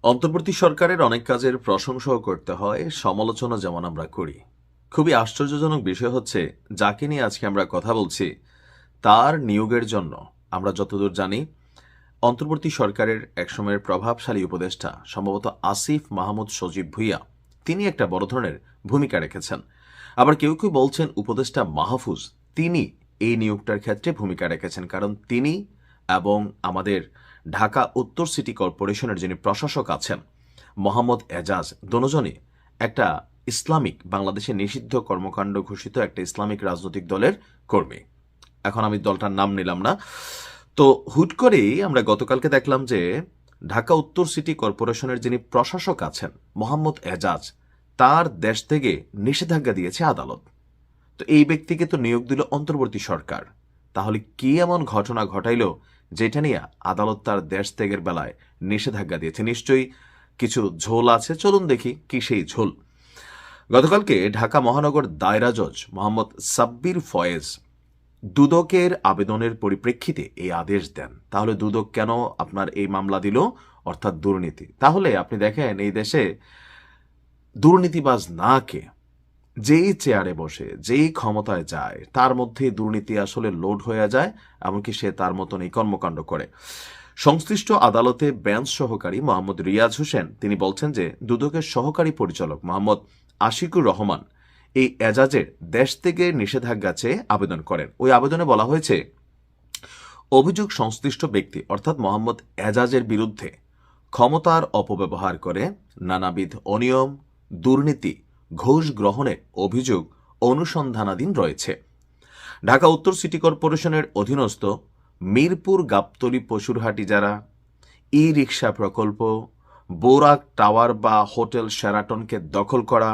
অন্তর্বর্তী সরকারের অনেক কাজের প্রশংসাও করতে হয়, সমালোচনা যেমন আমরা করি। খুবই আশ্চর্যজনক বিষয় হচ্ছে, যাকে নিয়ে আজকে আমরা কথা বলছি তার নিয়োগের জন্য আমরা যতদূর জানি অন্তর্বর্তী সরকারের একসময়ের প্রভাবশালী উপদেষ্টা সম্ভবত আসিফ মাহমুদ সজীব ভুইয়া তিনি একটা বড় ধরনের ভূমিকা রেখেছেন। আবার কেউ কেউ বলছেন উপদেষ্টা মাহফুজ তিনি এই নিয়োগটার ক্ষেত্রে ভূমিকা রেখেছেন, কারণ তিনি এবং আমাদের ঢাকা উত্তর সিটি কর্পোরেশনের যিনি প্রশাসক আছেন মোহাম্মদ এজাজ দুজনই একটা ইসলামিক, বাংলাদেশে নিষিদ্ধ কর্মকাণ্ড ঘোষিত একটা ইসলামিক রাজনৈতিক দলের কর্মী। এখন আমি দলটার নাম নিলাম না। তো হুট করেই আমরা গতকালকে দেখলাম যে ঢাকা উত্তর সিটি কর্পোরেশনের যিনি প্রশাসক আছেন মোহাম্মদ এজাজ, তার দেশ থেকে নিষেধাজ্ঞা দিয়েছে আদালত। তো এই ব্যক্তিকে তো নিয়োগ দিল অন্তর্বর্তী সরকার, তাহলে কি এমন ঘটনা ঘটাইল যেটা নিয়ে আদালত তার দেশ ত্যাগের বেলায় নিষেধাজ্ঞা দিয়েছে? নিশ্চয়ই কিছু ঝোল আছে, চলুন দেখি কি সেই ঝোল। গতকালকে ঢাকা মহানগর দায়রা জজ মোহাম্মদ সাব্বির ফয়েজ দুদকের আবেদনের পরিপ্রেক্ষিতে এই আদেশ দেন। তাহলে দুদক কেন আপনার এই মামলা দিল, অর্থাৎ দুর্নীতি? তাহলে আপনি দেখেন এই দেশে দুর্নীতিবাজ না কে, যেই চেয়ারে বসে যেই ক্ষমতায় যায় তার মধ্যে দুর্নীতি আসলে লোড হয়ে যায়, এমনকি সে তার মতন এই কর্মকাণ্ড করে। সংশ্লিষ্ট আদালতে বেঞ্চ সহকারী মোহাম্মদ রিয়াজ হোসেন তিনি বলছেন যে দুদকের সহকারী পরিচালক মোহাম্মদ আশিকুর রহমান এই এজাজের দেশ থেকে নিষেধাজ্ঞা চেয়ে আবেদন করেন। ওই আবেদনে বলা হয়েছে অভিযোগ সংশ্লিষ্ট ব্যক্তি অর্থাৎ মোহাম্মদ এজাজের বিরুদ্ধে ক্ষমতার অপব্যবহার করে নানাবিধ অনিয়ম, দুর্নীতি, ঘুষ গ্রহণের অভিযোগ অনুসন্ধানাধীন রয়েছে। ঢাকা উত্তর সিটি কর্পোরেশনের অধীনস্থ মিরপুর গাবতলী পশুরহাট ইজারা, ই রিক্সা প্রকল্প, বোরাক টাওয়ার বা হোটেল শেরাটনকে দখল করা,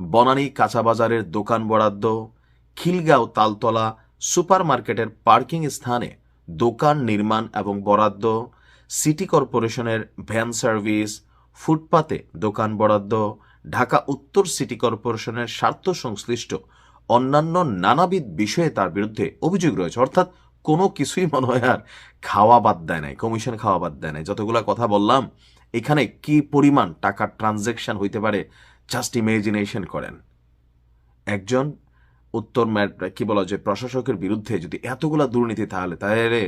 বনানী কাঁচাবাজারের দোকান বরাদ্দ, খিলগাঁও তালতলা সুপার মার্কেটের পার্কিং স্থানে দোকান নির্মাণ এবং বরাদ্দ, সিটি কর্পোরেশনের ভ্যান সার্ভিস, ফুটপাতে দোকান বরাদ্দ, ঢাকা উত্তর সিটি কর্পোরেশনের স্বার্থ সংশ্লিষ্ট অন্যান্য নানাবিধ বিষয়ে তার বিরুদ্ধে অভিযোগ রয়েছে। অর্থাৎ কোনো কিছুই মনে হয় আর খাওয়া বাদ দেয় নাই, কমিশন খাওয়া বাদ দেয় নাই। যতগুলা কথা বললাম, এখানে কি পরিমাণ টাকার ট্রানজ্যাকশন হইতে পারে জাস্ট ইমেজিনেশন করেন। একজন উত্তর কি বলা যে প্রশাসকের বিরুদ্ধে যদি এতগুলা দুর্নীতি, তাহলে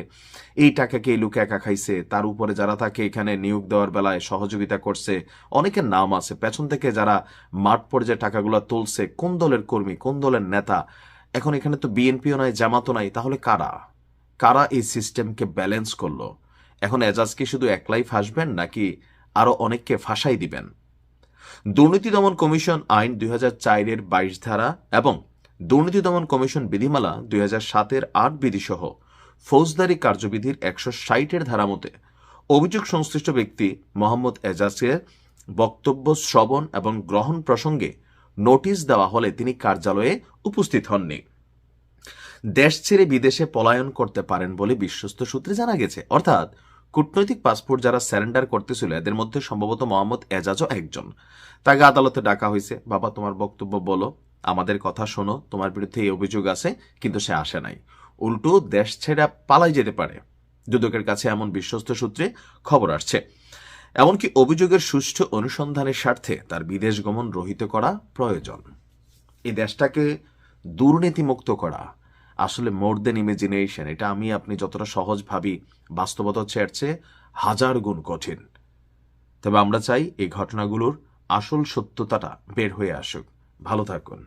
এই টাকাকে এই লোকে একা খাইছে, তার উপরে যারা তাকে এখানে নিয়োগ দেওয়ার বেলায় সহযোগিতা করছে অনেকের নাম আছে, পেছন থেকে যারা মাঠ পর্যায়ে টাকাগুলো তুলছে, কোন দলের কর্মী, কোন দলের নেতা। এখন এখানে তো বিএনপিও নাই, জামাতও নাই, তাহলে কারা কারা এই সিস্টেমকে ব্যালেন্স করলো? এখন এজাজ কি শুধু একলাই ফাঁসবেন নাকি আরো অনেককে ফাঁসাই দিবেন? দুর্নীতি দমন কমিশন আইন 2004-এর 22 ধারা এবং দুর্নীতি দমন কমিশন বিধিমালা 2007-এর 8 বিধি সহ ফৌজদারি কার্যবিধির 160-এর ধারা মতে অভিযোগ সংশ্লিষ্ট ব্যক্তি মোহাম্মদ এজাজকে বক্তব্য শ্রবণ এবং গ্রহণ প্রসঙ্গে নোটিশ দেওয়া হলে তিনি কার্যালয়ে উপস্থিত হননি। দেশ ছেড়ে বিদেশে পলায়ন করতে পারেন বলে বিশ্বস্ত সূত্রে জানা গেছে। অর্থাৎ কূটনৈতিক পাসপোর্ট যারা স্যারেন্ডার করতেছিল এদের মধ্যে সম্ভবত মোহাম্মদ এজাজও একজন। তাকে আদালতে ডাকা হয়েছে, বাবা তোমার বক্তব্য বলো, আমাদের কথা শোনো, তোমার বিরুদ্ধে এই অভিযোগ আছে, কিন্তু সে আসে নাই। উল্টো দেশ ছেড়ে পালাই যেতে পারে, দুদকের কাছে এমন বিশ্বস্ত সূত্রে খবর আসছে। এমনকি অভিযোগের সুষ্ঠু অনুসন্ধানের স্বার্থে তার বিদেশ গমন রহিত করা প্রয়োজন। এই দেশটাকে দুর্নীতিমুক্ত করা আসলে মোর দেন ইমেজিনেশন। এটা আমি আপনি যতটা সহজ ভাবি, বাস্তবতা হচ্ছে এর চেয়ে হাজার গুণ কঠিন। তবে আমরা চাই এই ঘটনাগুলোর আসল সত্যতাটা বের হয়ে আসুক। ভালো থাকুন।